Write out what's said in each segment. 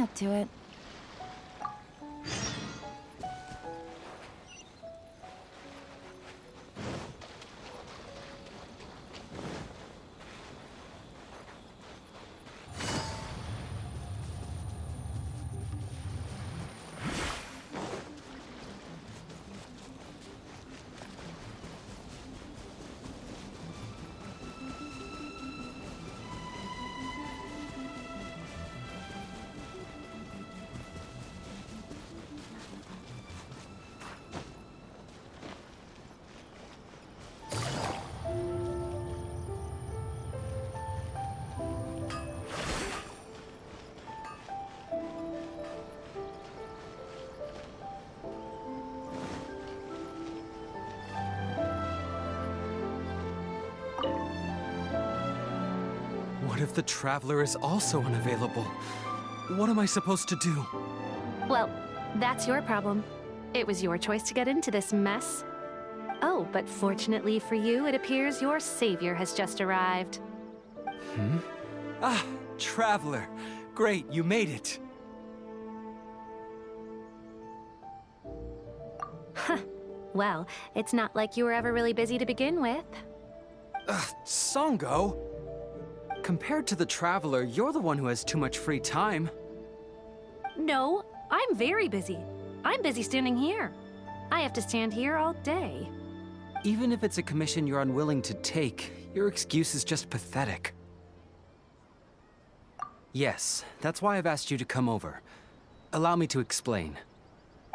get to it. What if the Traveler is also unavailable? What am I supposed to do? Well, that's your problem. It was your choice to get into this mess. Oh, but fortunately for you, it appears your savior has just arrived. Ah, Traveler. Great, you made it. Well, it's not like you were ever really busy to begin with. Sango? Compared to the Traveler, you're the one who has too much free time. No, I'm very busy. I'm busy standing here. I have to stand here all day. Even if it's a commission you're unwilling to take, your excuse is just pathetic. Yes, that's why I've asked you to come over. Allow me to explain.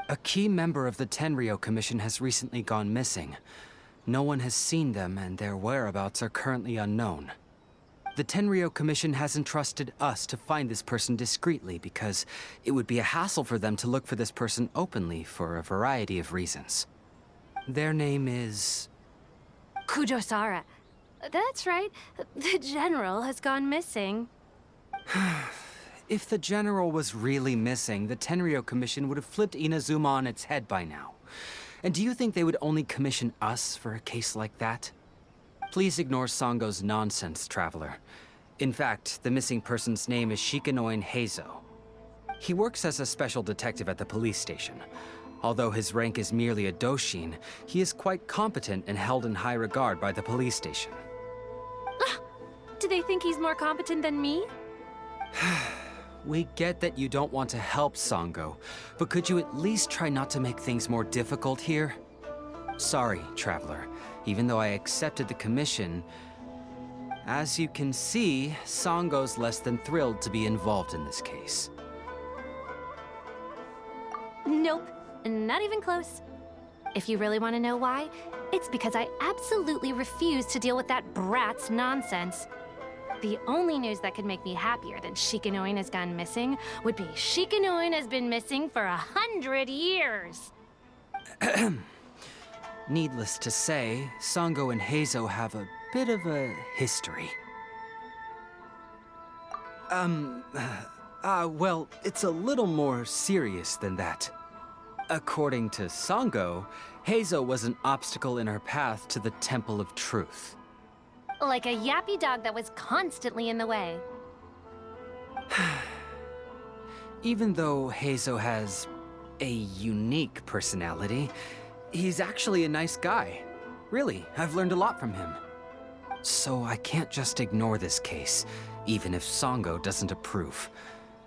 A key member of the Tenryou Commission has recently gone missing. No one has seen them, and their whereabouts are currently unknown. The Tenryou Commission has entrusted us to find this person discreetly because it would be a hassle for them to look for this person openly for a variety of reasons. Their name is... Kujosara. That's right. The general has gone missing. If the general was really missing, the Tenryou Commission would have flipped Inazuma on its head by now. And do you think they would only commission us for a case like that? Please ignore Sango's nonsense, Traveler. In fact, the missing person's name is Shikanoin Heizou. He works as a special detective at the police station. Although his rank is merely a doshin, he is quite competent and held in high regard by the police station. Do they think he's more competent than me? We get that you don't want to help Sango, but could you at least try not to make things more difficult here? Sorry, Traveler. Even though I accepted the commission, as you can see, Sango's less than thrilled to be involved in this case. Nope, not even close. If you really want to know why, it's because I absolutely refuse to deal with that brat's nonsense. The only news that could make me happier than Shikanoin has gone missing would be Shikanoin has been missing for 100 years. Needless to say, Sango and Heizou have a bit of a history. Well, it's a little more serious than that. According to Sango, Heizou was an obstacle in her path to the Temple of Truth. Like a yappy dog that was constantly in the way. Even though Heizou has a unique personality, he's actually a nice guy. Really, I've learned a lot from him. So I can't just ignore this case, even if Sango doesn't approve.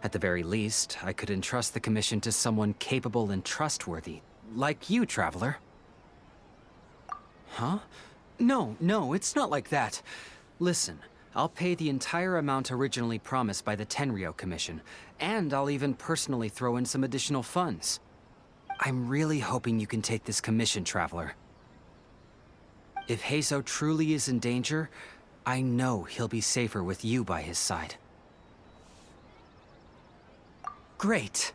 At the very least, I could entrust the commission to someone capable and trustworthy, like you, Traveler. Huh? No, it's not like that. Listen, I'll pay the entire amount originally promised by the Tenryou Commission, and I'll even personally throw in some additional funds. I'm really hoping you can take this commission, Traveler. If Heizou truly is in danger, I know he'll be safer with you by his side. Great.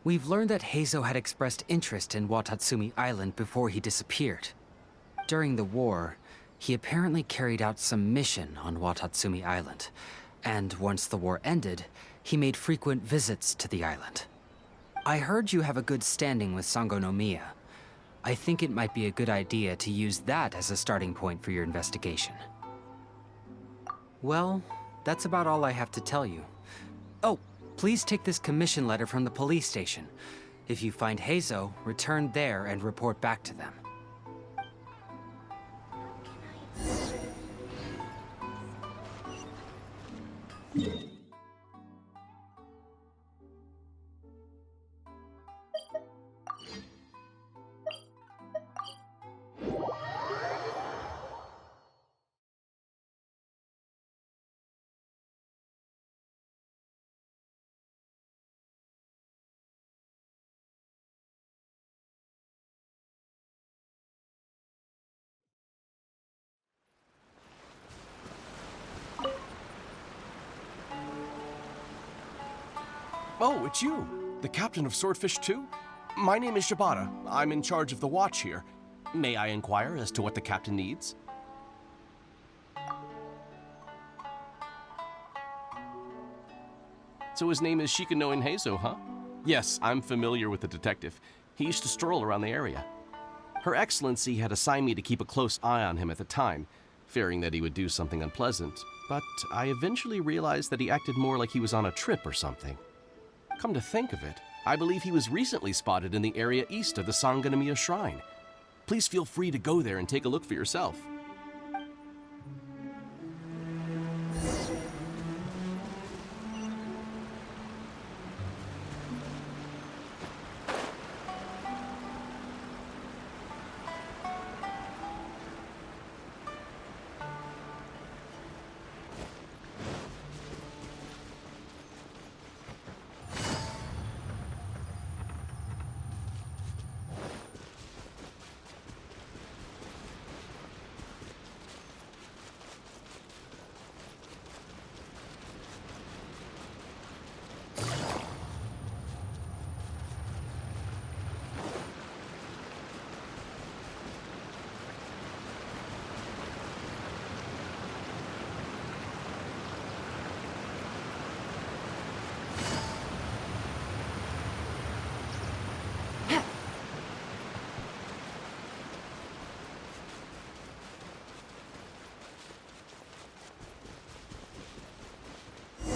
We've learned that Heizou had expressed interest in Watatsumi Island before he disappeared. During the war, he apparently carried out some mission on Watatsumi Island, and once the war ended, he made frequent visits to the island. I heard you have a good standing with Sango no Miya. I think it might be a good idea to use that as a starting point for your investigation. Well, that's about all I have to tell you. Oh, Please take this commission letter from the police station. If you find Heizou, return there and report back to them. Oh, it's you! The captain of Swordfish 2? My name is Shibata. I'm in charge of the watch here. May I inquire as to what the captain needs? So his name is Shikanoin Heizou, huh? Yes, I'm familiar with the detective. He used to stroll around the area. Her Excellency had assigned me to keep a close eye on him at the time, fearing that he would do something unpleasant, but I eventually realized that he acted more like he was on a trip or something. Come to think of it, I believe he was recently spotted in the area east of the Sanganamiya Shrine. Please feel free to go there and take a look for yourself.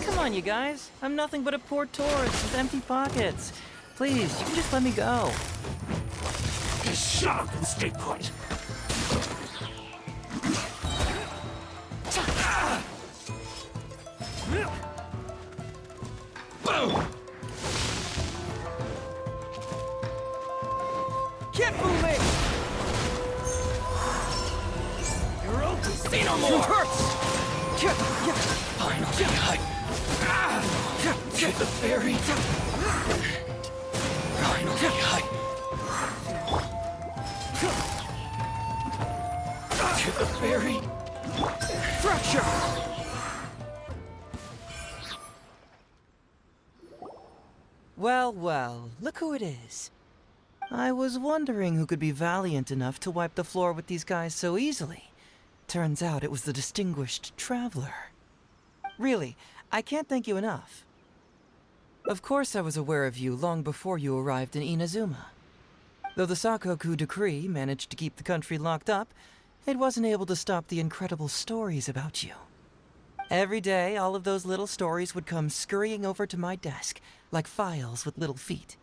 Come on, you guys. I'm nothing but a poor tourist with empty pockets. Please, you can just let me go. Just shut up and stay put. Boom! Can't fool me! You're open. Say no more. You hurts! Finally, to the ferry. Finally, to the ferry. Fracture! Well, well, look who it is. I was wondering who could be valiant enough to wipe the floor with these guys so easily. Turns out it was the distinguished traveler. Really, I can't thank you enough. Of course I was aware of you long before you arrived in Inazuma. Though the Sakoku decree managed to keep the country locked up, it wasn't able to stop the incredible stories about you. Every day, all of those little stories would come scurrying over to my desk, like files with little feet.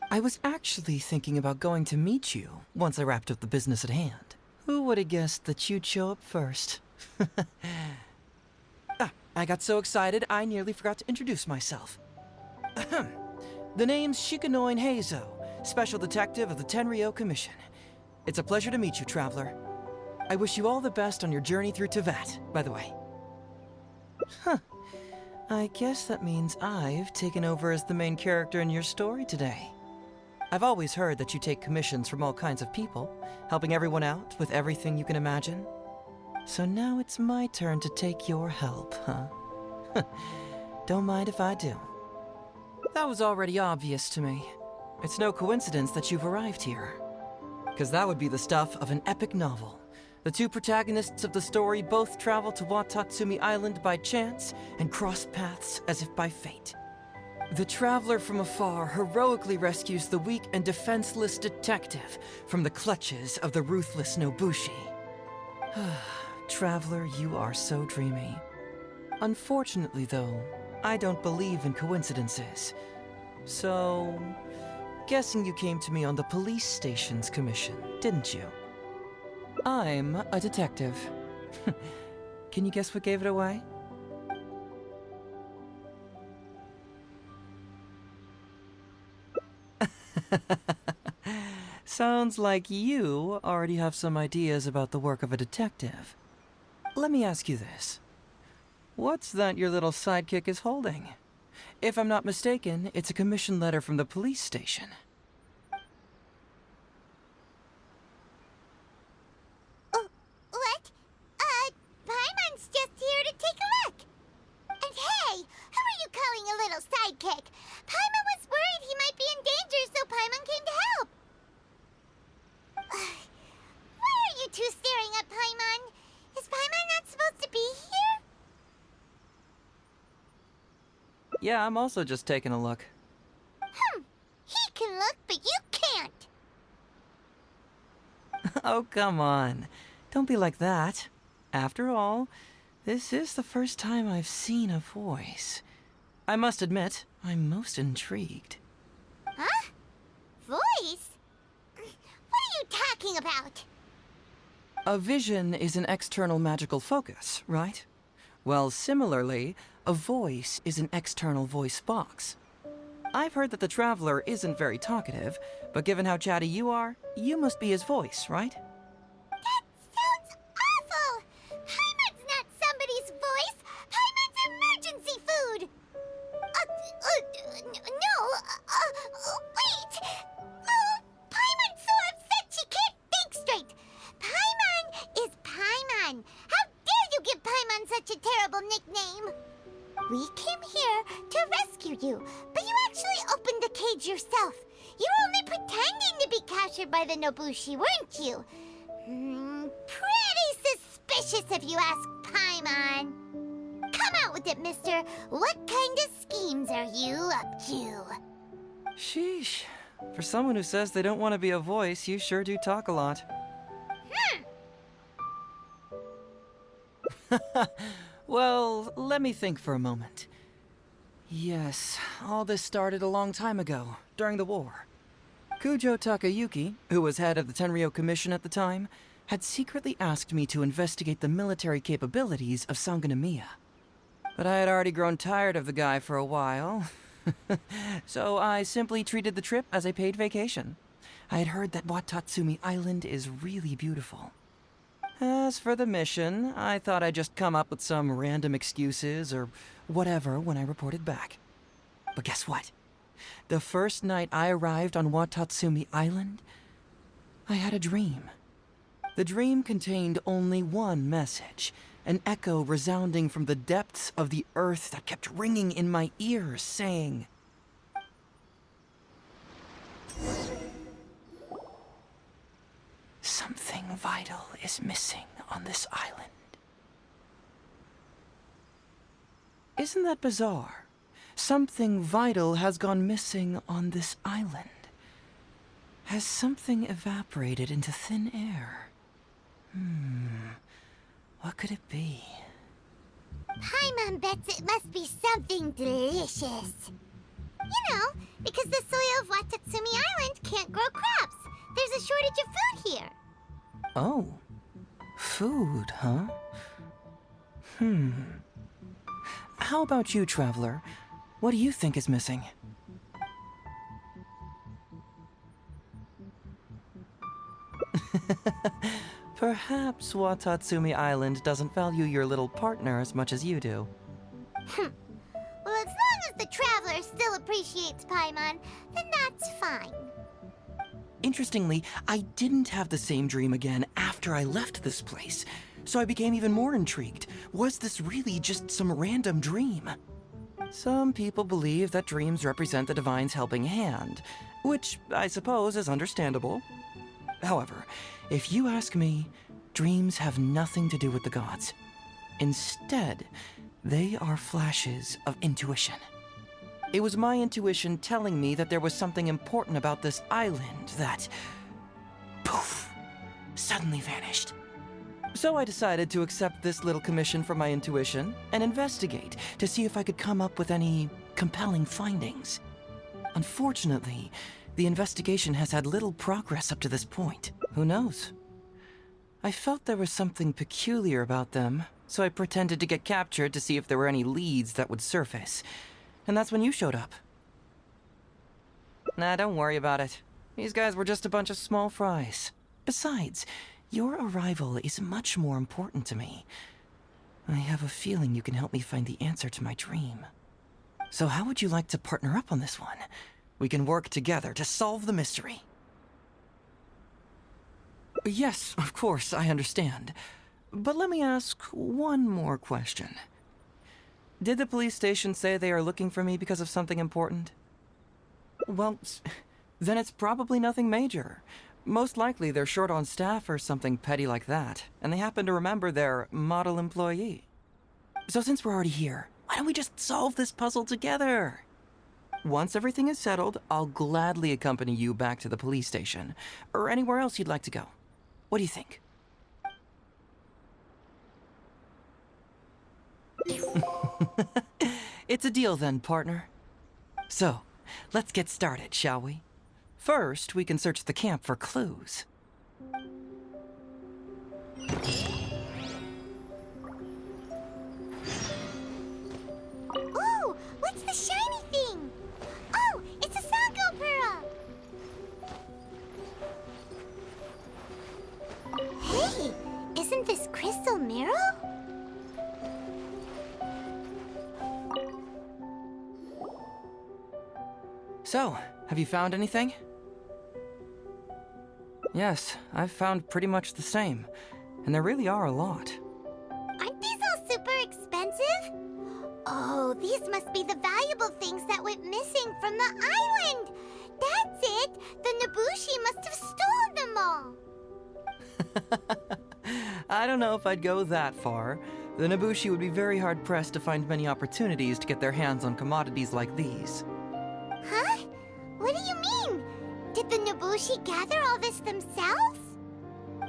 I was actually thinking about going to meet you once I wrapped up the business at hand. Who would have guessed that you'd show up first? I got so excited I nearly forgot to introduce myself. The name's Shikanoin Heizou, Special Detective of the Tenryou Commission. It's a pleasure to meet you, Traveler. I wish you all the best on your journey through Teyvat, by the way. I guess that means I've taken over as the main character in your story today. I've always heard that you take commissions from all kinds of people, helping everyone out with everything you can imagine. So now it's my turn to take your help, huh? Don't mind if I do. That was already obvious to me. It's no coincidence that you've arrived here. Because that would be the stuff of an epic novel. The two protagonists of the story both travel to Watatsumi Island by chance and cross paths as if by fate. The traveler from afar heroically rescues the weak and defenseless detective from the clutches of the ruthless Nobushi. Traveler, you are so dreamy. Unfortunately, though, I don't believe in coincidences. So, guessing you came to me on the police station's commission, didn't you? I'm a detective. Can you guess what gave it away? Sounds like you already have some ideas about the work of a detective. Let me ask you this. What's that your little sidekick is holding? If I'm not mistaken, it's a commission letter from the police station. What? Paimon's just here to take a look. And hey, who are you calling a little sidekick? Paimon was worried he might be in danger, so Paimon came to help. Why are you two staring at Paimon? Is Paimon not supposed to be here? Yeah, I'm also just taking a look. He can look, but you can't. Oh, come on. Don't be like that. After all, this is the first time I've seen a voice. I must admit, I'm most intrigued. Huh? Voice? What are you talking about? A vision is an external magical focus, right? Well, similarly, a voice is an external voice box. I've heard that the Traveler isn't very talkative, but given how chatty you are, you must be his voice, right? That sounds awful! Paimon's not somebody's voice! Paimon's emergency food! Wait! Paimon's so upset she can't think straight! Paimon is Paimon! How dare you give Paimon such a terrible nickname? We came here to rescue you, but you actually opened the cage yourself. You were only pretending to be captured by the Nobushi, weren't you? Pretty suspicious if you ask Paimon. Come out with it, mister. What kind of schemes are you up to? Sheesh. For someone who says they don't want to be a voice, you sure do talk a lot. Well, let me think for a moment. Yes, all this started a long time ago, during the war. Kujo Takayuki, who was head of the Tenryou Commission at the time, had secretly asked me to investigate the military capabilities of Sangonomiya. But I had already grown tired of the guy for a while, so I simply treated the trip as a paid vacation. I had heard that Watatsumi Island is really beautiful. As for the mission, I thought I'd just come up with some random excuses or whatever when I reported back. But guess what? The first night I arrived on Watatsumi Island, I had a dream. The dream contained only one message, an echo resounding from the depths of the earth that kept ringing in my ears, saying, "Something vital is missing on this island." Isn't that bizarre? Something vital has gone missing on this island. Has something evaporated into thin air? What could it be? Paimon bets it must be something delicious. You know, because the soil of Watatsumi Island can't grow crops. There's a shortage of food here. Oh. Food, huh? How about you, Traveler? What do you think is missing? Perhaps Watatsumi Island doesn't value your little partner as much as you do. Well, as long as the Traveler still appreciates Paimon, then that's fine. Interestingly, I didn't have the same dream again after I left this place, so I became even more intrigued. Was this really just some random dream? Some people believe that dreams represent the Divine's helping hand, which I suppose is understandable. However, if you ask me, dreams have nothing to do with the gods. Instead, they are flashes of intuition. It was my intuition telling me that there was something important about this island that, poof, suddenly vanished. So I decided to accept this little commission from my intuition and investigate to see if I could come up with any compelling findings. Unfortunately, the investigation has had little progress up to this point. Who knows? I felt there was something peculiar about them, so I pretended to get captured to see if there were any leads that would surface. And that's when you showed up. Nah, don't worry about it. These guys were just a bunch of small fries. Besides, your arrival is much more important to me. I have a feeling you can help me find the answer to my dream. So how would you like to partner up on this one? We can work together to solve the mystery. Yes, of course, I understand. But let me ask one more question. Did the police station say they are looking for me because of something important? Well, then it's probably nothing major. Most likely they're short on staff or something petty like that, and they happen to remember their model employee. So since we're already here, why don't we just solve this puzzle together? Once everything is settled, I'll gladly accompany you back to the police station, or anywhere else you'd like to go. What do you think? It's a deal then, partner. So, let's get started, shall we? First, we can search the camp for clues. Ooh, what's the shiny thing? Oh, it's a Sango Pearl! Hey, isn't this Crystal Marrow? So, have you found anything? Yes, I've found pretty much the same. And there really are a lot. Aren't these all super expensive? Oh, these must be the valuable things that went missing from the island! That's it! The Nobushi must have stolen them all! I don't know if I'd go that far. The Nobushi would be very hard-pressed to find many opportunities to get their hands on commodities like these. Huh? What do you mean? Did the Nobushi gather all this themselves?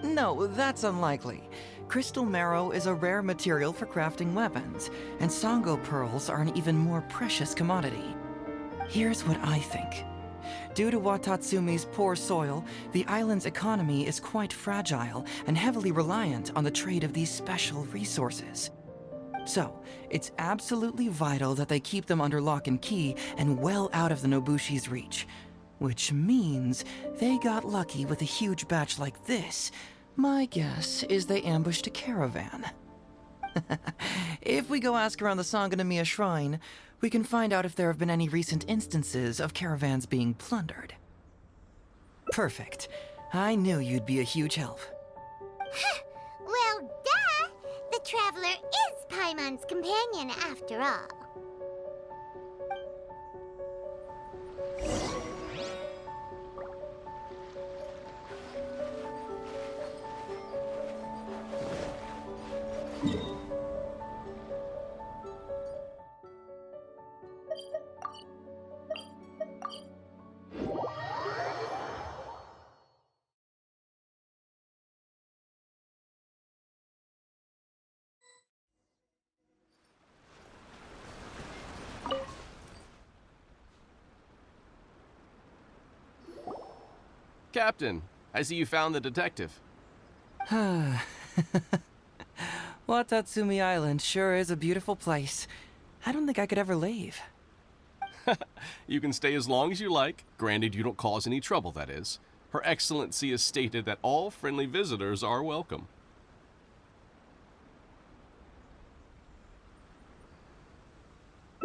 No, that's unlikely. Crystal marrow is a rare material for crafting weapons, and Sango pearls are an even more precious commodity. Here's what I think. Due to Watatsumi's poor soil, the island's economy is quite fragile and heavily reliant on the trade of these special resources. So, it's absolutely vital that they keep them under lock and key and well out of the Nobushi's reach. Which means they got lucky with a huge batch like this. My guess is they ambushed a caravan. If we go ask around the Sangonomiya Shrine, we can find out if there have been any recent instances of caravans being plundered. Perfect. I knew you'd be a huge help. Well, duh! The Traveler is Paimon's companion after all. Captain, I see you found the detective. Watatsumi Island sure is a beautiful place. I don't think I could ever leave. You can stay as long as you like, granted you don't cause any trouble, that is. Her Excellency has stated that all friendly visitors are welcome.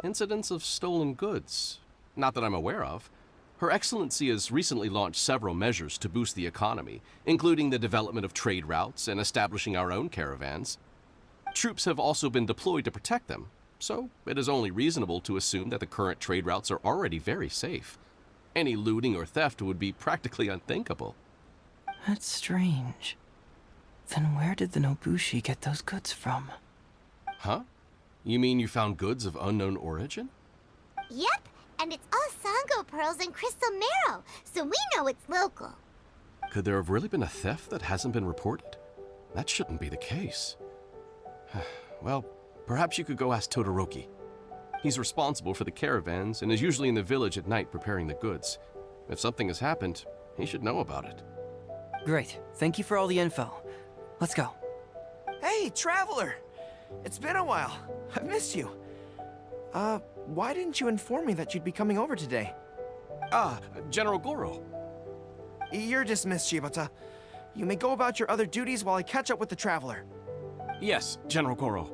Incidents of stolen goods? Not that I'm aware of. Her Excellency has recently launched several measures to boost the economy, including the development of trade routes and establishing our own caravans. Troops have also been deployed to protect them, so it is only reasonable to assume that the current trade routes are already very safe. Any looting or theft would be practically unthinkable. That's strange. Then where did the Nobushi get those goods from? Huh? You mean you found goods of unknown origin? Yep, and it's all Sango pearls and crystal marrow, so we know it's local. Could there have really been a theft that hasn't been reported? That shouldn't be the case. Well, perhaps you could go ask Todoroki. He's responsible for the caravans and is usually in the village at night preparing the goods. If something has happened, he should know about it. Great. Thank you for all the info. Let's go. Hey, Traveler! It's been a while. I've missed you. Why didn't you inform me that you'd be coming over today? Ah, General Goro. You're dismissed, Shibata. You may go about your other duties while I catch up with the Traveler. Yes, General Goro.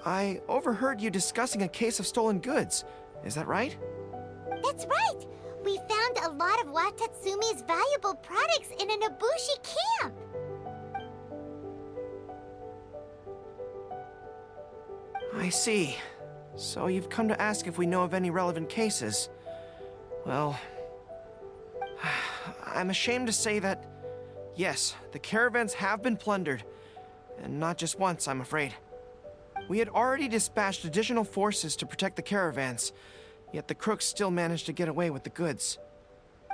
I overheard you discussing a case of stolen goods. Is that right? That's right! We found a lot of Watatsumi's valuable products in an Ibushi camp! I see. So you've come to ask if we know of any relevant cases. Well, I'm ashamed to say that, yes, the caravans have been plundered. And not just once, I'm afraid. We had already dispatched additional forces to protect the caravans, yet the crooks still managed to get away with the goods.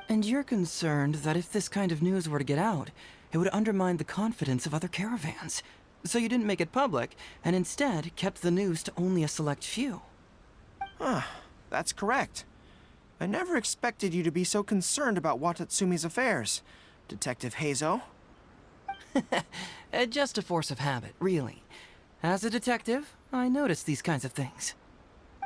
And you're concerned that if this kind of news were to get out, it would undermine the confidence of other caravans. So you didn't make it public, and instead kept the news to only a select few. That's correct. I never expected you to be so concerned about Watatsumi's affairs, Detective Heizou. Just a force of habit, really. As a detective, I notice these kinds of things.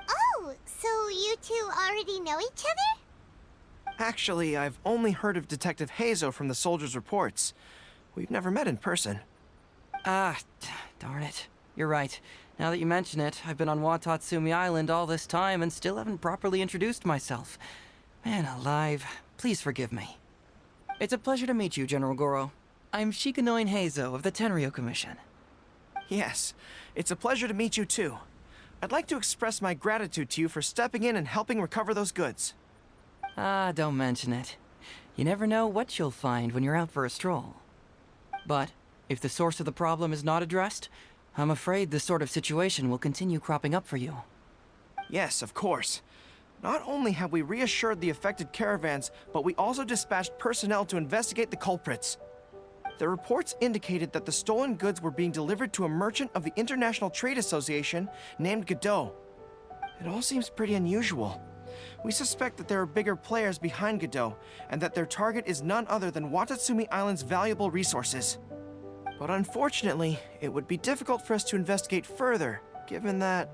Oh, so you two already know each other? Actually, I've only heard of Detective Heizou from the soldiers' reports. We've never met in person. Darn it. You're right. Now that you mention it, I've been on Watatsumi Island all this time and still haven't properly introduced myself. Man alive, please forgive me. It's a pleasure to meet you, General Goro. I'm Shikanoin Heizou of the Tenryo Commission. Yes, it's a pleasure to meet you too. I'd like to express my gratitude to you for stepping in and helping recover those goods. Don't mention it. You never know what you'll find when you're out for a stroll. But if the source of the problem is not addressed, I'm afraid this sort of situation will continue cropping up for you. Yes, of course. Not only have we reassured the affected caravans, but we also dispatched personnel to investigate the culprits. The reports indicated that the stolen goods were being delivered to a merchant of the International Trade Association named Godot. It all seems pretty unusual. We suspect that there are bigger players behind Godot, and that their target is none other than Watatsumi Island's valuable resources. But unfortunately, it would be difficult for us to investigate further, given that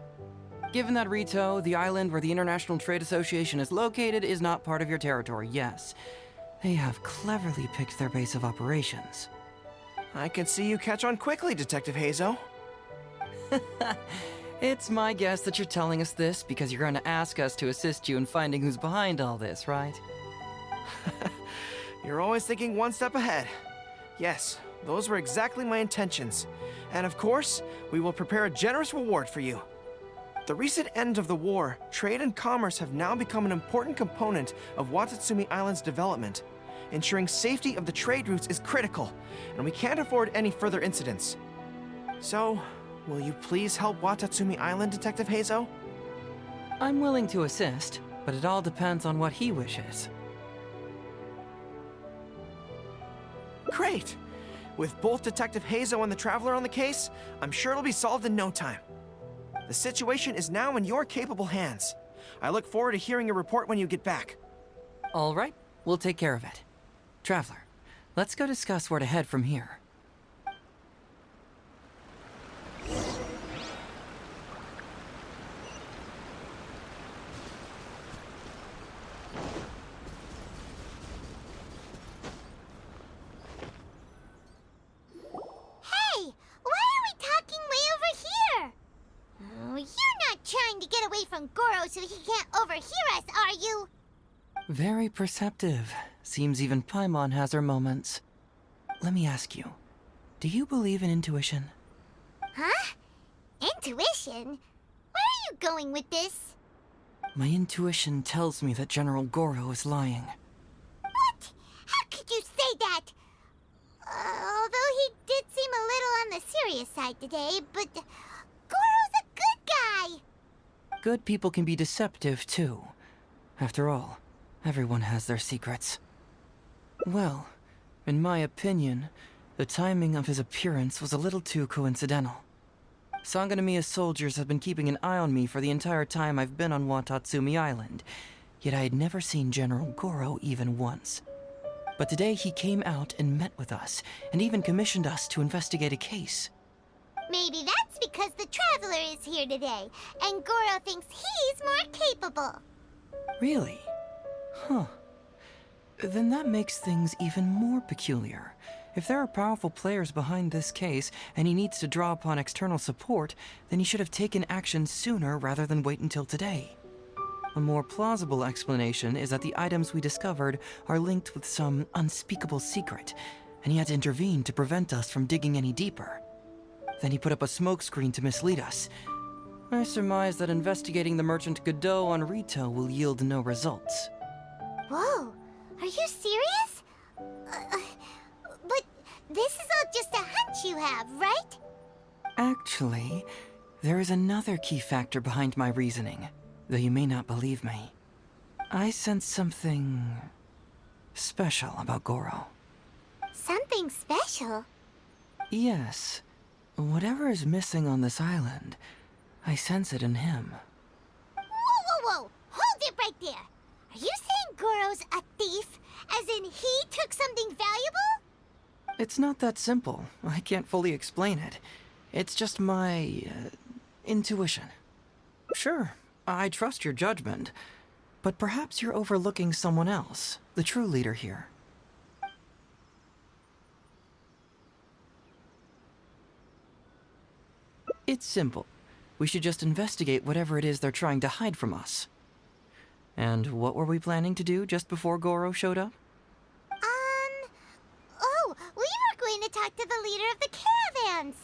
Rito, the island where the International Trade Association is located, is not part of your territory, yes. They have cleverly picked their base of operations. I can see you catch on quickly, Detective Heizou. It's my guess that you're telling us this because you're going to ask us to assist you in finding who's behind all this, right? You're always thinking one step ahead. Yes, those were exactly my intentions. And of course, we will prepare a generous reward for you. The recent end of the war, trade and commerce have now become an important component of Watatsumi Island's development. Ensuring safety of the trade routes is critical, and we can't afford any further incidents. So, will you please help Watatsumi Island, Detective Heizou? I'm willing to assist, but it all depends on what he wishes. Great! With both Detective Heizou and the Traveler on the case, I'm sure it'll be solved in no time. The situation is now in your capable hands. I look forward to hearing your report when you get back. All right, we'll take care of it. Traveler, let's go discuss where to head from here. Hey, why are we talking way over here? Oh, you're not trying to get away from Goro so he can't overhear us, are you? Very perceptive. Seems even Paimon has her moments. Let me ask you, do you believe in intuition? Huh? Intuition? Where are you going with this? My intuition tells me that General Goro is lying. What? How could you say that? Although he did seem a little on the serious side today, but Goro's a good guy. Good people can be deceptive, too. After all, everyone has their secrets. Well, in my opinion, The timing of his appearance was a little too coincidental. Sangonomiya's soldiers have been keeping an eye on me for the entire time I've been on Watatsumi Island, yet I had never seen General Goro even once. But today he came out and met with us, and even commissioned us to investigate a case. Maybe that's because the Traveler is here today, and Goro thinks he's more capable. Really? Huh. Then that makes things even more peculiar. If there are powerful players behind this case, and he needs to draw upon external support, then he should have taken action sooner rather than wait until today. A more plausible explanation is that the items we discovered are linked with some unspeakable secret, and he had to intervene to prevent us from digging any deeper. Then he put up a smokescreen to mislead us. I surmise that investigating the merchant Godot on Rito will yield no results. Whoa, are you serious? But this is all just a hunch you have, right? Actually, there is another key factor behind my reasoning, though you may not believe me. I sense something special about Goro. Something special? Yes. Whatever is missing on this island, I sense it in him. Whoa! Hold it right there! Are you saying Goro's a thief? As in he took something valuable? It's not that simple. I can't fully explain it. It's just my intuition. Sure, I trust your judgment, but perhaps you're overlooking someone else, the true leader here. It's simple. We should just investigate whatever it is they're trying to hide from us. And what were we planning to do just before Goro showed up? Oh, we were going to talk to the leader of the caravans.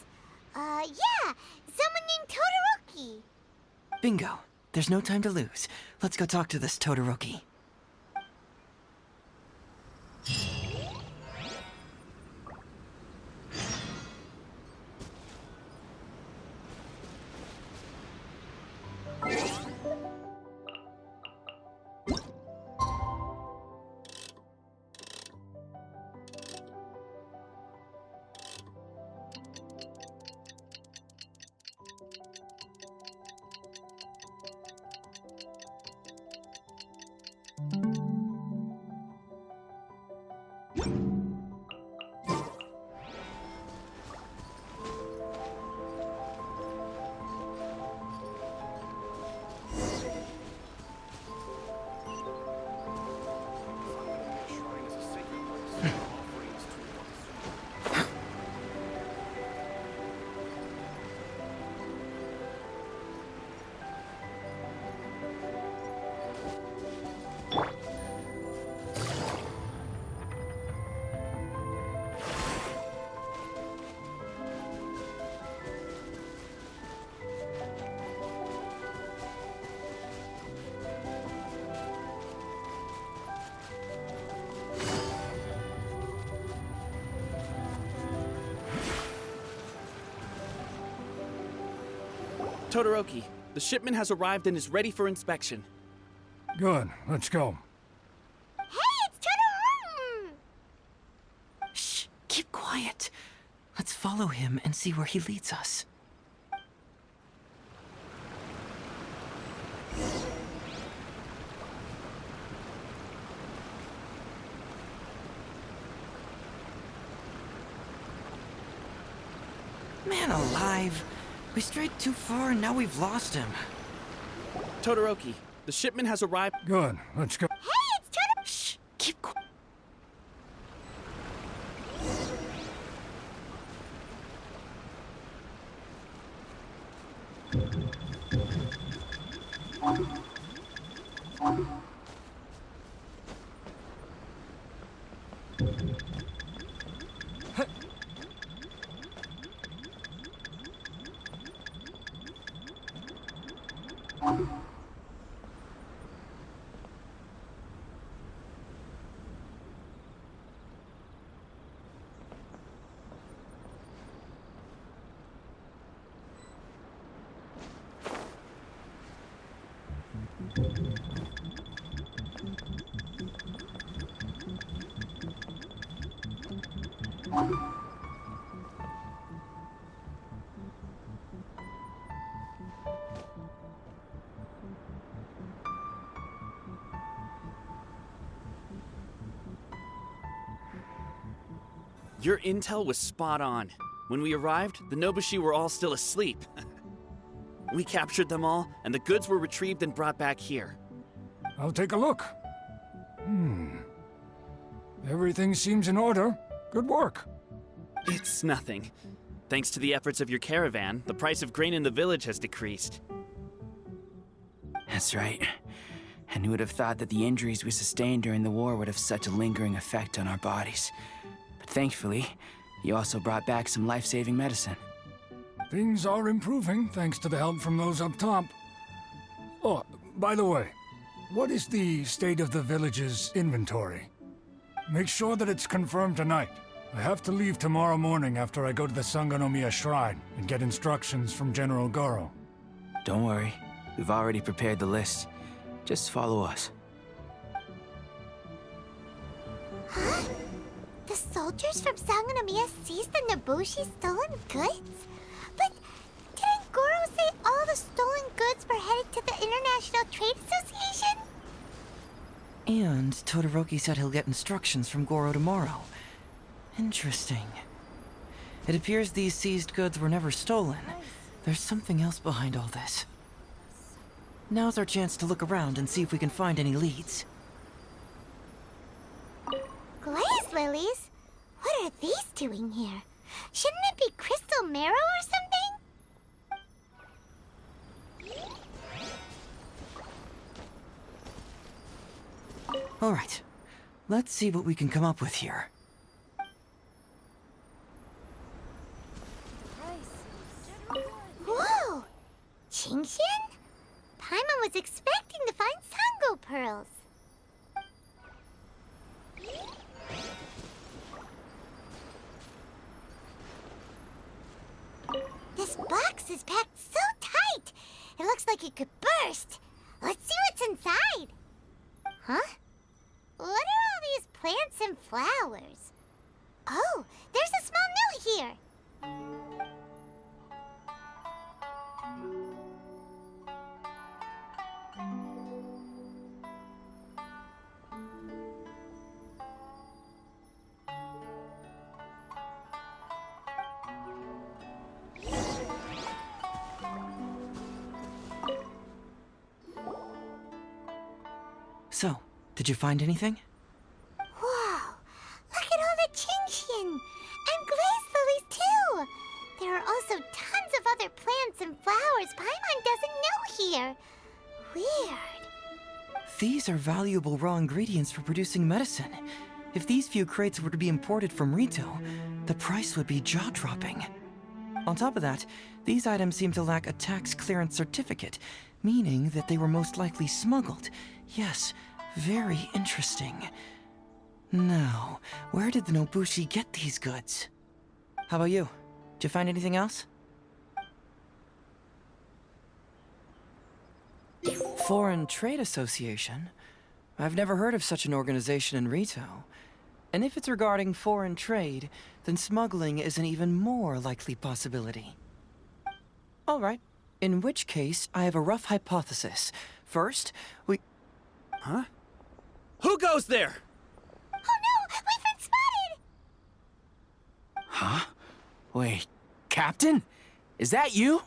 Yeah, someone named Todoroki. Bingo. There's no time to lose. Let's go talk to this Todoroki. Todoroki, the shipment has arrived and is ready for inspection. Good, let's go. Hey, it's Todoroki! Shh, keep quiet. Let's follow him and see where he leads us. Man alive. We strayed too far and now we've lost him. Todoroki, the shipment has arrived. Good, let's go. Hey, it's Todoroki! Shh, keep quiet. Your intel was spot on. When we arrived, the Nobushi were all still asleep. We captured them all, and the goods were retrieved and brought back here. I'll take a look. Everything seems in order. Good work. It's nothing. Thanks to the efforts of your caravan, the price of grain in the village has decreased. That's right. And who would have thought that the injuries we sustained during the war would have such a lingering effect on our bodies? But thankfully, you also brought back some life-saving medicine. Things are improving thanks to the help from those up top. Oh, by the way, what is the state of the village's inventory? Make sure that it's confirmed tonight. I have to leave tomorrow morning after I go to the Sangonomiya Shrine and get instructions from General Goro. Don't worry, we've already prepared the list. Just follow us. Huh? The soldiers from Sangonomiya seized the Nobushi stolen goods? But didn't Goro say all the stolen goods were headed to the International Trade Association? And Todoroki said he'll get instructions from Goro tomorrow. Interesting. It appears these seized goods were never stolen. There's something else behind all this. Now's our chance to look around and see if we can find any leads. Glaze lilies? What are these doing here? Shouldn't it be crystal marrow or something? Alright, let's see what we can come up with here. Whoa! Genshin? Paimon was expecting to find Sango pearls. This box is packed so tight, it looks like it could burst. Let's see what's inside. Huh? What are all these plants and flowers? Oh, there's a small note here. So, did you find anything? Wow! Look at all the Genshin! And glaze lilies, too! There are also tons of other plants and flowers Paimon doesn't know here. Weird. These are valuable raw ingredients for producing medicine. If these few crates were to be imported from Rito, the price would be jaw-dropping. On top of that, these items seem to lack a tax clearance certificate, meaning that they were most likely smuggled. Yes, very interesting. Now, where did the Nobushi get these goods? How about you? Did you find anything else? Foreign Trade Association? I've never heard of such an organization in Rito. And if it's regarding foreign trade, then smuggling is an even more likely possibility. All right. In which case, I have a rough hypothesis. First, we... Huh? Who goes there? Oh no! We've been spotted! Huh? Wait, Captain? Is that you?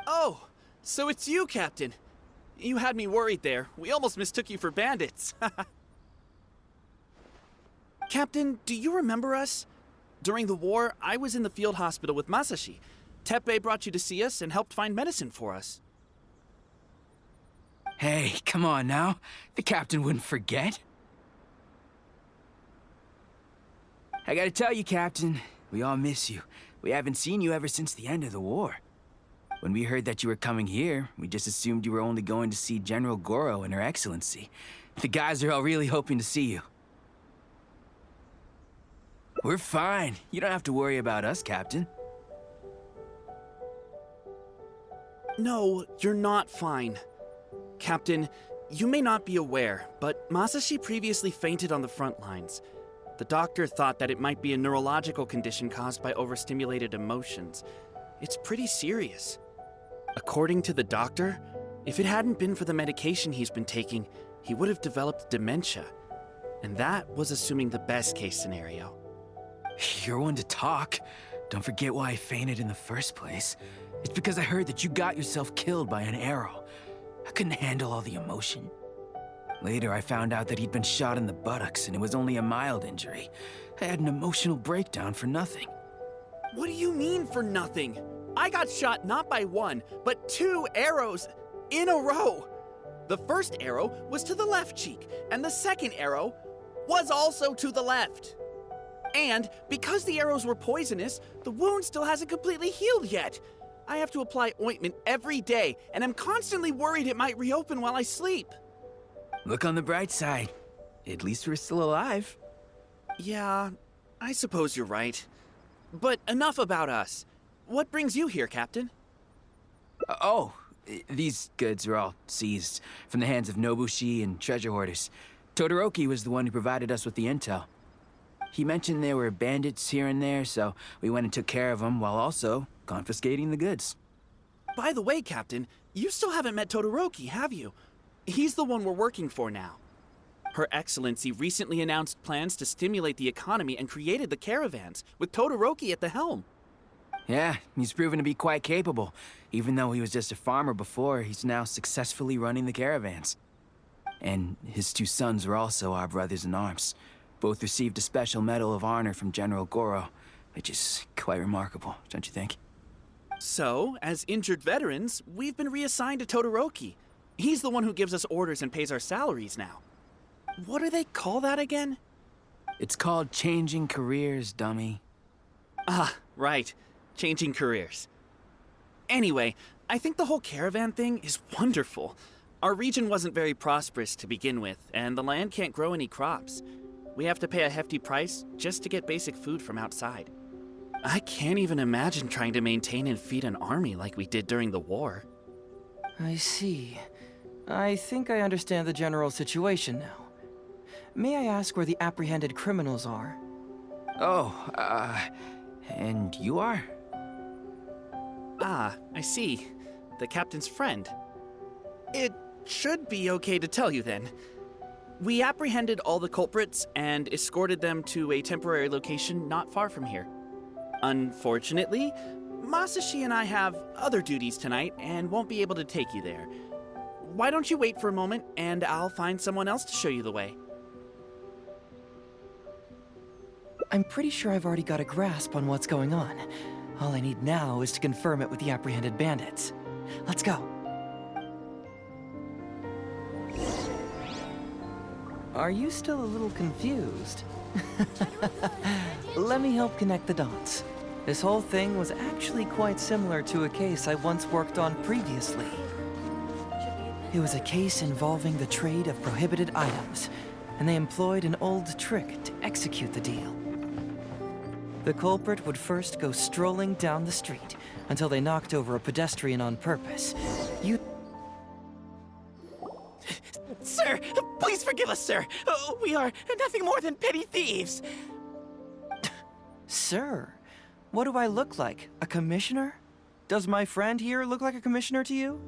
Oh, so it's you, Captain. You had me worried there. We almost mistook you for bandits. Captain, do you remember us? During the war, I was in the field hospital with Masashi. Teppei brought you to see us and helped find medicine for us. Hey, come on now. The captain wouldn't forget. I gotta tell you, Captain, we all miss you. We haven't seen you ever since the end of the war. When we heard that you were coming here, we just assumed you were only going to see General Goro and Her Excellency. The guys are all really hoping to see you. We're fine. You don't have to worry about us, Captain. No, you're not fine. Captain, you may not be aware, but Masashi previously fainted on the front lines. The doctor thought that it might be a neurological condition caused by overstimulated emotions. It's pretty serious. According to the doctor, if it hadn't been for the medication he's been taking, he would have developed dementia. And that was assuming the best case scenario. You're one to talk. Don't forget why I fainted in the first place. It's because I heard that you got yourself killed by an arrow. I couldn't handle all the emotion. Later, I found out that he'd been shot in the buttocks and it was only a mild injury. I had an emotional breakdown for nothing. What do you mean for nothing? I got shot not by one, but 2 arrows in a row. The first arrow was to the left cheek, and the second arrow was also to the left. And because the arrows were poisonous, the wound still hasn't completely healed yet. I have to apply ointment every day, and I'm constantly worried it might reopen while I sleep. Look on the bright side. At least we're still alive. Yeah, I suppose you're right. But enough about us. What brings you here, Captain? These goods were all seized from the hands of Nobushi and treasure hoarders. Todoroki was the one who provided us with the intel. He mentioned there were bandits here and there, so we went and took care of them while also confiscating the goods. By the way, Captain, you still haven't met Todoroki, have you? He's the one we're working for now. Her Excellency recently announced plans to stimulate the economy and created the caravans, with Todoroki at the helm. Yeah, he's proven to be quite capable. Even though he was just a farmer before, he's now successfully running the caravans. And his 2 sons were also our brothers in arms. Both received a special medal of honor from General Goro, which is quite remarkable, don't you think? So, as injured veterans, we've been reassigned to Todoroki. He's the one who gives us orders and pays our salaries now. What do they call that again? It's called changing careers, dummy. Ah, right. Changing careers. Anyway, I think the whole caravan thing is wonderful. Our region wasn't very prosperous to begin with, and the land can't grow any crops. We have to pay a hefty price just to get basic food from outside. I can't even imagine trying to maintain and feed an army like we did during the war. I see. I think I understand the general situation now. May I ask where the apprehended criminals are? And you are? Ah, I see. The captain's friend. It should be okay to tell you then. We apprehended all the culprits and escorted them to a temporary location not far from here. Unfortunately, Masashi and I have other duties tonight and won't be able to take you there. Why don't you wait for a moment and I'll find someone else to show you the way. I'm pretty sure I've already got a grasp on what's going on. All I need now is to confirm it with the apprehended bandits. Let's go. Are you still a little confused? Let me help connect the dots. This whole thing was actually quite similar to a case I once worked on previously. It was a case involving the trade of prohibited items, and they employed an old trick to execute the deal. The culprit would first go strolling down the street until they knocked over a pedestrian on purpose. Sir, please forgive us, sir. We are nothing more than petty thieves. Sir, what do I look like? A commissioner? Does my friend here look like a commissioner to you?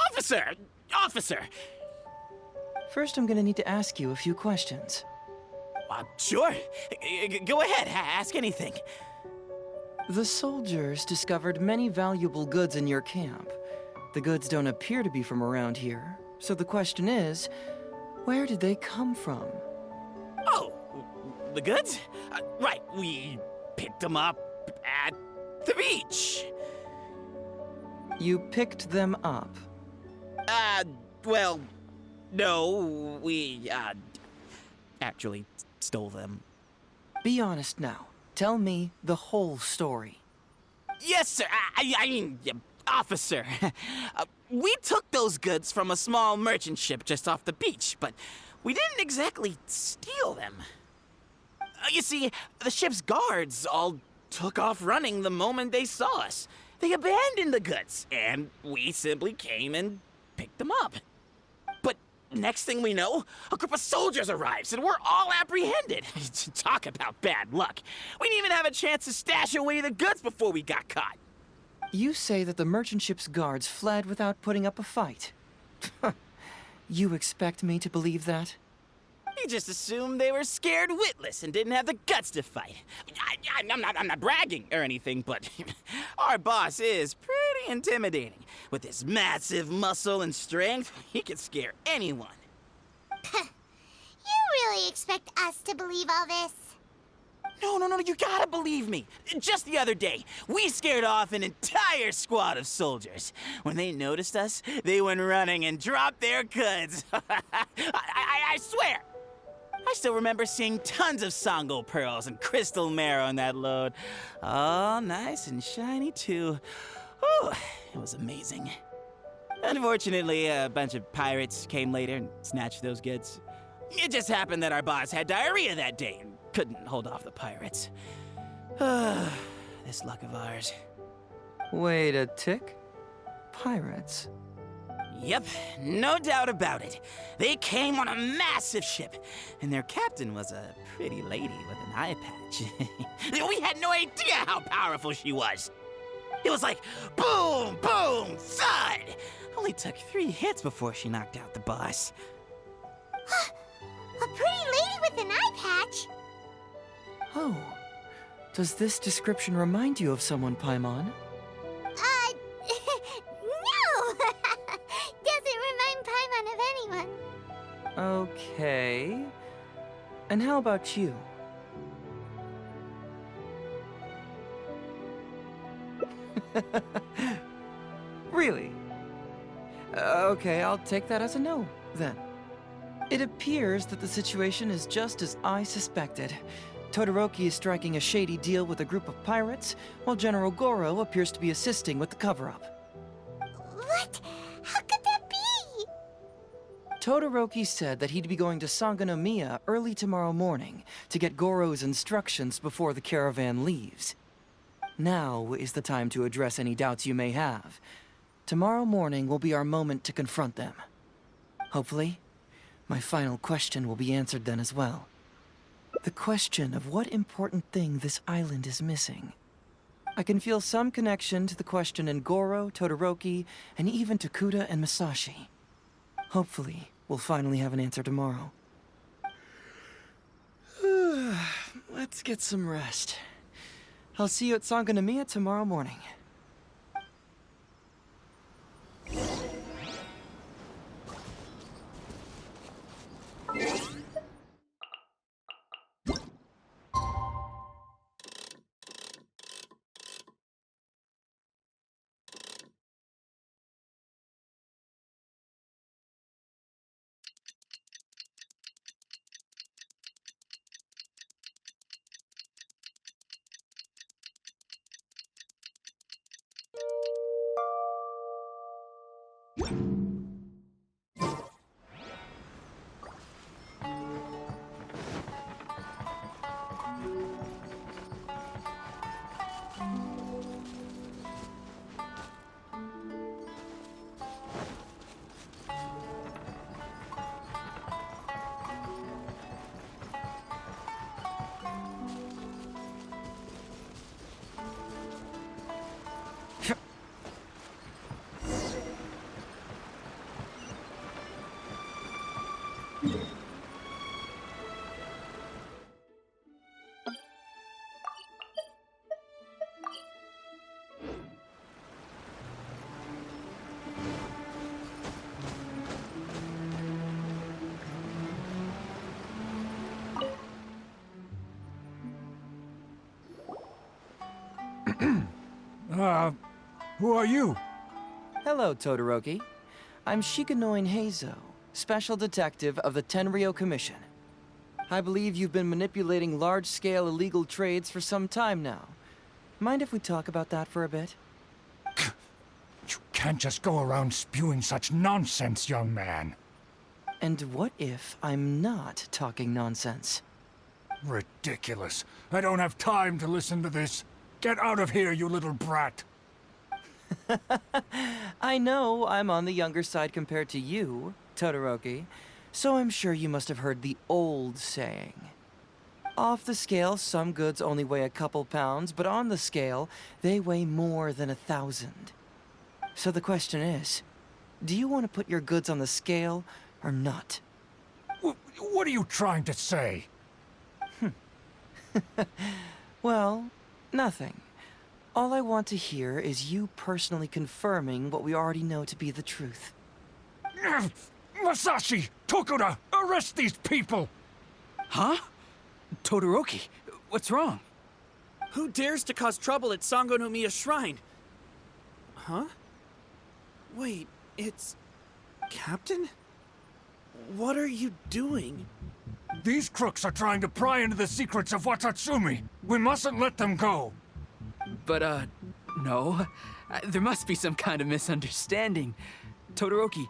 Officer! First, I'm gonna need to ask you a few questions. Sure. Go ahead, ask anything. The soldiers discovered many valuable goods in your camp. The goods don't appear to be from around here, so the question is, where did they come from? Oh, the goods? Right, we picked them up at the beach. You picked them up? Well, no, we, actually stole them. Be honest now. Tell me the whole story. Yes, sir. I mean, officer. We took those goods from a small merchant ship just off the beach, but we didn't exactly steal them. You see, the ship's guards all took off running the moment they saw us. They abandoned the goods, and we simply came and picked them up. But next thing we know, a group of soldiers arrives, and we're all apprehended. Talk about bad luck. We didn't even have a chance to stash away the goods before we got caught. You say that the merchant ship's guards fled without putting up a fight. You expect me to believe that? We just assumed they were scared witless and didn't have the guts to fight. I'm not bragging or anything, but our boss is pretty intimidating. With his massive muscle and strength, he could scare anyone. You really expect us to believe all this? No, you gotta believe me. Just the other day, we scared off an entire squad of soldiers. When they noticed us, they went running and dropped their goods. I swear. I still remember seeing tons of Songo pearls and crystal marrow in that load. All nice and shiny, too. Whew, it was amazing. Unfortunately, a bunch of pirates came later and snatched those goods. It just happened that our boss had diarrhea that day and couldn't hold off the pirates. This luck of ours. Wait a tick. Pirates? Yep, no doubt about it. They came on a massive ship, and their captain was a pretty lady with an eye patch. We had no idea how powerful she was. It was like boom, boom, thud. Only took 3 hits before she knocked out the boss. A pretty lady with an eye patch? Oh. Does this description remind you of someone, Paimon? No! Doesn't remind Paimon of anyone. Okay. And how about you? Really? Okay, I'll take that as a no, then. It appears that the situation is just as I suspected. Todoroki is striking a shady deal with a group of pirates, while General Goro appears to be assisting with the cover-up. What? How could that be? Todoroki said that he'd be going to Sangonomiya early tomorrow morning to get Goro's instructions before the caravan leaves. Now is the time to address any doubts you may have. Tomorrow morning will be our moment to confront them. Hopefully, my final question will be answered then as well. The question of what important thing this island is missing. I can feel some connection to the question in Goro, Todoroki, and even to Kuda and Masashi. Hopefully, we'll finally have an answer tomorrow. Let's get some rest. I'll see you at Sangonomiya tomorrow morning. Who are you? Hello, Todoroki. I'm Shikanoin Heizou, Special Detective of the Tenryou Commission. I believe you've been manipulating large-scale illegal trades for some time now. Mind if we talk about that for a bit? You can't just go around spewing such nonsense, young man. And what if I'm not talking nonsense? Ridiculous. I don't have time to listen to this. Get out of here, you little brat. I know I'm on the younger side compared to you, Todoroki, so I'm sure you must have heard the old saying. Off the scale, some goods only weigh a couple pounds, but on the scale, they weigh more than 1,000. So the question is, do you want to put your goods on the scale or not? What are you trying to say? Well, nothing. All I want to hear is you personally confirming what we already know to be the truth. Masashi! Tokuda! Arrest these people! Huh? Todoroki, what's wrong? Who dares to cause trouble at Sangonomiya Shrine? Huh? Wait, it's... Captain? What are you doing? These crooks are trying to pry into the secrets of Watatsumi. We mustn't let them go. But, no. There must be some kind of misunderstanding. Todoroki,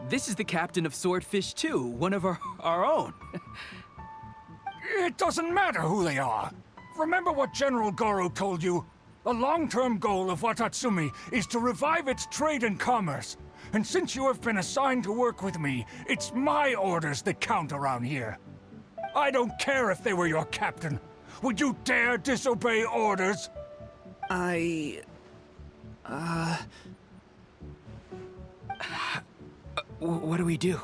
this is the captain of Swordfish 2, one of our own. It doesn't matter who they are. Remember what General Goro told you? The long-term goal of Watatsumi is to revive its trade and commerce. And since you have been assigned to work with me, it's my orders that count around here. I don't care if they were your captain. Would you dare disobey orders? What do we do?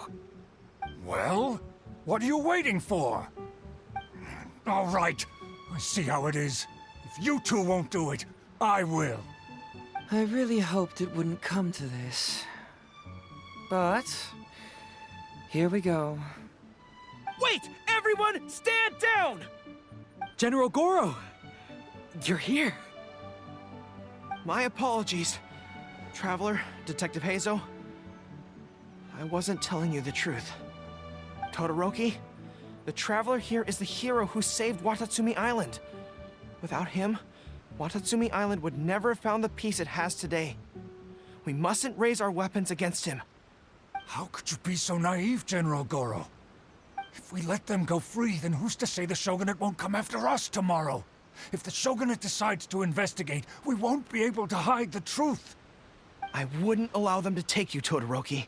Well, what are you waiting for? All right, I see how it is. If you two won't do it, I will. I really hoped it wouldn't come to this. But... here we go. Wait! Everyone, stand down! General Goro! You're here. My apologies, Traveler, Detective Heizou. I wasn't telling you the truth. Todoroki, the Traveler here is the hero who saved Watatsumi Island. Without him, Watatsumi Island would never have found the peace it has today. We mustn't raise our weapons against him. How could you be so naive, General Goro? If we let them go free, then who's to say the Shogunate won't come after us tomorrow? If the Shogunate decides to investigate, we won't be able to hide the truth. I wouldn't allow them to take you, Todoroki.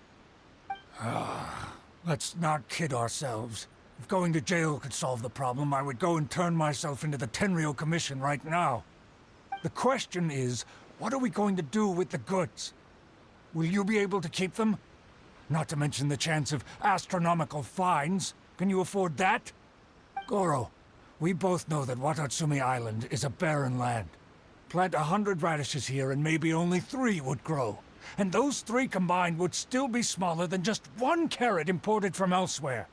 Let's not kid ourselves. If going to jail could solve the problem, I would go and turn myself into the Tenryou Commission right now. The question is, what are we going to do with the goods? Will you be able to keep them? Not to mention the chance of astronomical fines. Can you afford that? Goro, we both know that Watatsumi Island is a barren land. Plant 100 radishes here and maybe only 3 would grow. And those 3 combined would still be smaller than just 1 carrot imported from elsewhere.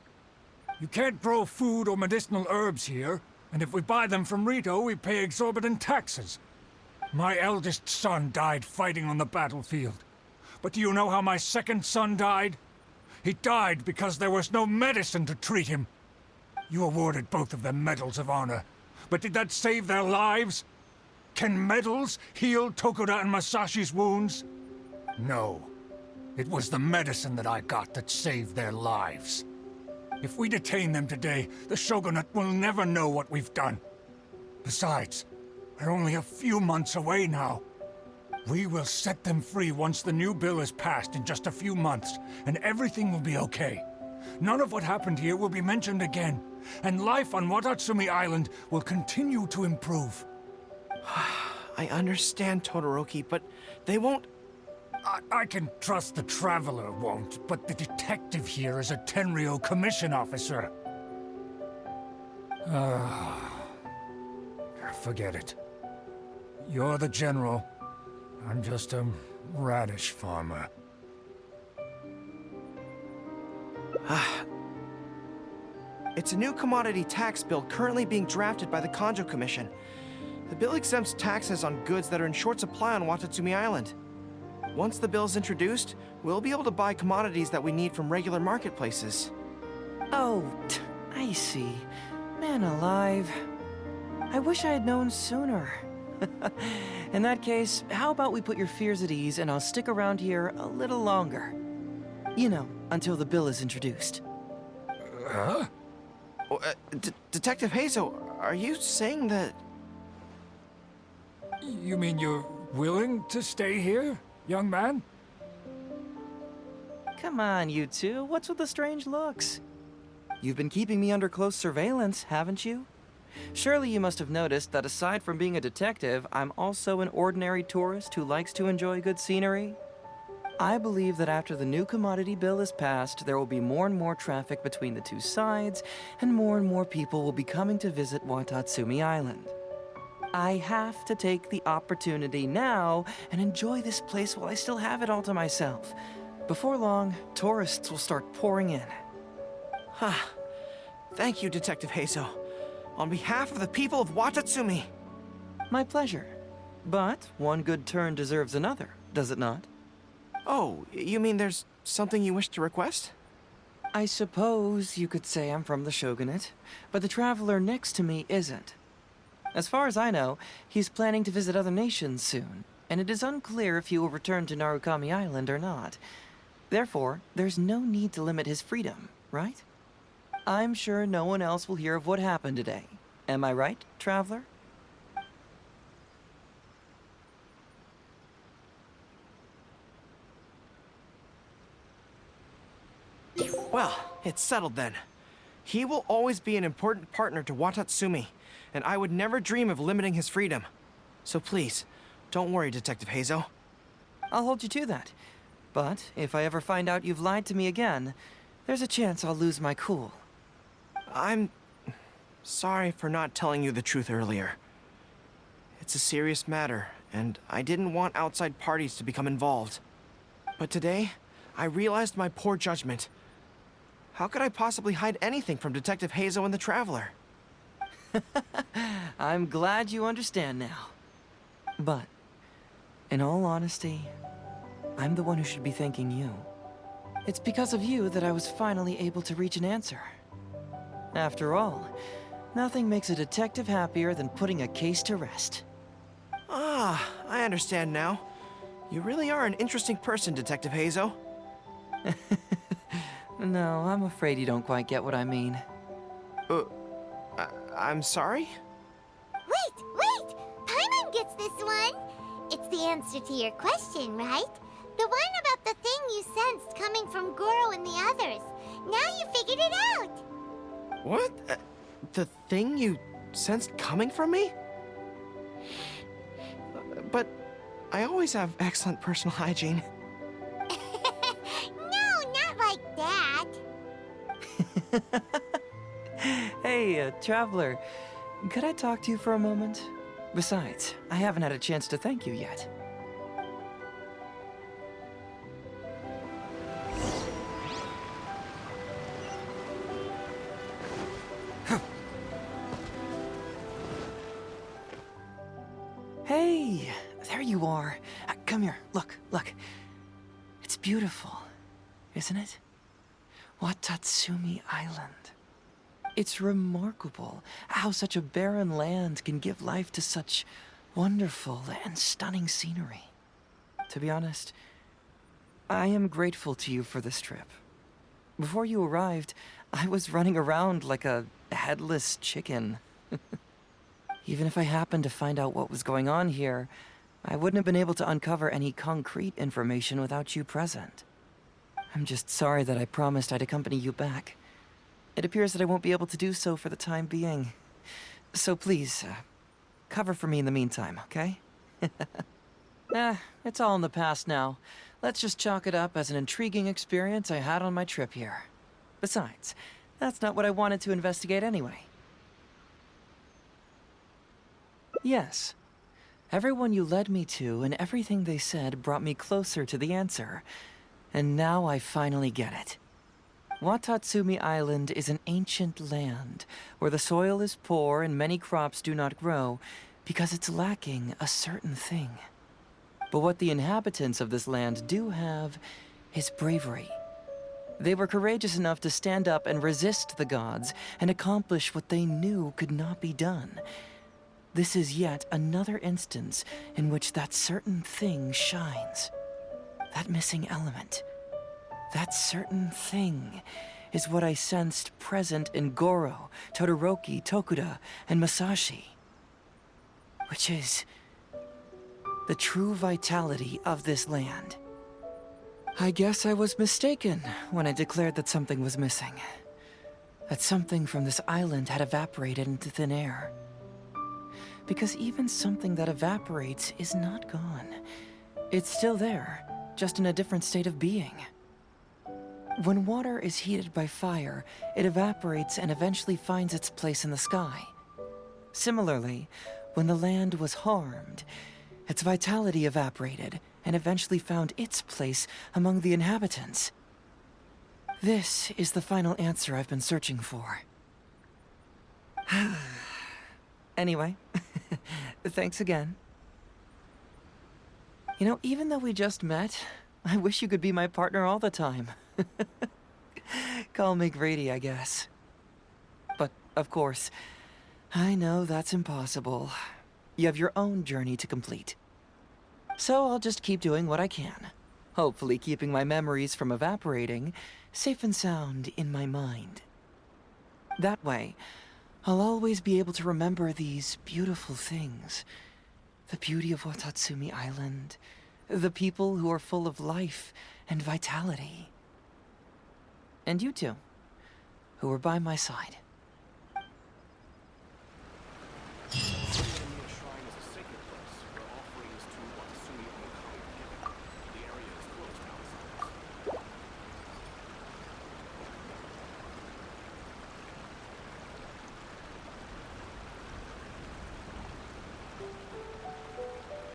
You can't grow food or medicinal herbs here, and if we buy them from Rito, we pay exorbitant taxes. My eldest son died fighting on the battlefield. But do you know how my second son died? He died because there was no medicine to treat him. You awarded both of them medals of honor, but did that save their lives? Can medals heal Tokuda and Masashi's wounds? No. It was the medicine that I got that saved their lives. If we detain them today, the Shogunate will never know what we've done. Besides, we're only a few months away now. We will set them free once the new bill is passed in just a few months, and everything will be okay. None of what happened here will be mentioned again, and life on Watatsumi Island will continue to improve. I understand, Todoroki, but they won't... I can trust the Traveler won't, but the detective here is a Tenryou Commission officer. Forget it. You're the general. I'm just a radish farmer. It's a new commodity tax bill currently being drafted by the Kanjo Commission. The bill exempts taxes on goods that are in short supply on Watatsumi Island. Once the bill is introduced, we'll be able to buy commodities that we need from regular marketplaces. Oh, I see. Man alive. I wish I had known sooner. In that case, how about we put your fears at ease and I'll stick around here a little longer. You know, until the bill is introduced. Huh? Detective Heizou, are you saying that... You mean you're willing to stay here, young man? Come on, you two. What's with the strange looks? You've been keeping me under close surveillance, haven't you? Surely you must have noticed that aside from being a detective, I'm also an ordinary tourist who likes to enjoy good scenery. I believe that after the new commodity bill is passed, there will be more and more traffic between the two sides, and more people will be coming to visit Watatsumi Island. I have to take the opportunity now and enjoy this place while I still have it all to myself. Before long, tourists will start pouring in. Thank you, Detective Heizou. On behalf of the people of Watatsumi. My pleasure. But one good turn deserves another, does it not? Oh, you mean there's something you wish to request? I suppose you could say I'm from the Shogunate, but the traveler next to me isn't. As far as I know, he's planning to visit other nations soon, and it is unclear if he will return to Narukami Island or not. Therefore, there's no need to limit his freedom, right? I'm sure no one else will hear of what happened today. Am I right, traveler? Well, it's settled then. He will always be an important partner to Watatsumi, and I would never dream of limiting his freedom. So please, don't worry, Detective Heizou. I'll hold you to that. But if I ever find out you've lied to me again, there's a chance I'll lose my cool. I'm sorry for not telling you the truth earlier. It's a serious matter, and I didn't want outside parties to become involved. But today, I realized my poor judgment. How could I possibly hide anything from Detective Heizou and the Traveler? I'm glad you understand now. But, in all honesty, I'm the one who should be thanking you. It's because of you that I was finally able to reach an answer. After all, nothing makes a detective happier than putting a case to rest. Ah, I understand now. You really are an interesting person, Detective Heizou. No, I'm afraid you don't quite get what I mean. I'm sorry? Wait! Paimon gets this one! It's the answer to your question, right? The one about the thing you sensed coming from Goro and the others. Now you figured it out! What? The thing you sensed coming from me? But I always have excellent personal hygiene. No, not like that. Hey, traveler, could I talk to you for a moment? Besides, I haven't had a chance to thank you yet. Hey, there you are. Come here, look. It's beautiful, isn't it? Watatsumi Island. It's remarkable how such a barren land can give life to such wonderful and stunning scenery. To be honest, I am grateful to you for this trip. Before you arrived, I was running around like a headless chicken. Even if I happened to find out what was going on here, I wouldn't have been able to uncover any concrete information without you present. I'm just sorry that I promised I'd accompany you back. It appears that I won't be able to do so for the time being. So please, cover for me in the meantime, okay? It's all in the past now. Let's just chalk it up as an intriguing experience I had on my trip here. Besides, that's not what I wanted to investigate anyway. Yes. Everyone you led me to and everything they said brought me closer to the answer. And now I finally get it. Watatsumi Island is an ancient land where the soil is poor and many crops do not grow because it's lacking a certain thing. But what the inhabitants of this land do have is bravery. They were courageous enough to stand up and resist the gods and accomplish what they knew could not be done. This is yet another instance in which that certain thing shines. That missing element. That certain thing is what I sensed present in Goro, Todoroki, Tokuda, and Masashi. Which is the true vitality of this land. I guess I was mistaken when I declared that something was missing. That something from this island had evaporated into thin air. Because even something that evaporates is not gone. It's still there, just in a different state of being. When water is heated by fire, it evaporates and eventually finds its place in the sky. Similarly, when the land was harmed, its vitality evaporated and eventually found its place among the inhabitants. This is the final answer I've been searching for. Anyway, thanks again. You know, even though we just met, I wish you could be my partner all the time. Call me Grady, I guess. But, of course, I know that's impossible. You have your own journey to complete. So I'll just keep doing what I can. Hopefully keeping my memories from evaporating safe and sound in my mind. That way, I'll always be able to remember these beautiful things. The beauty of Watatsumi Island, the people who are full of life and vitality. And you two, who are by my side.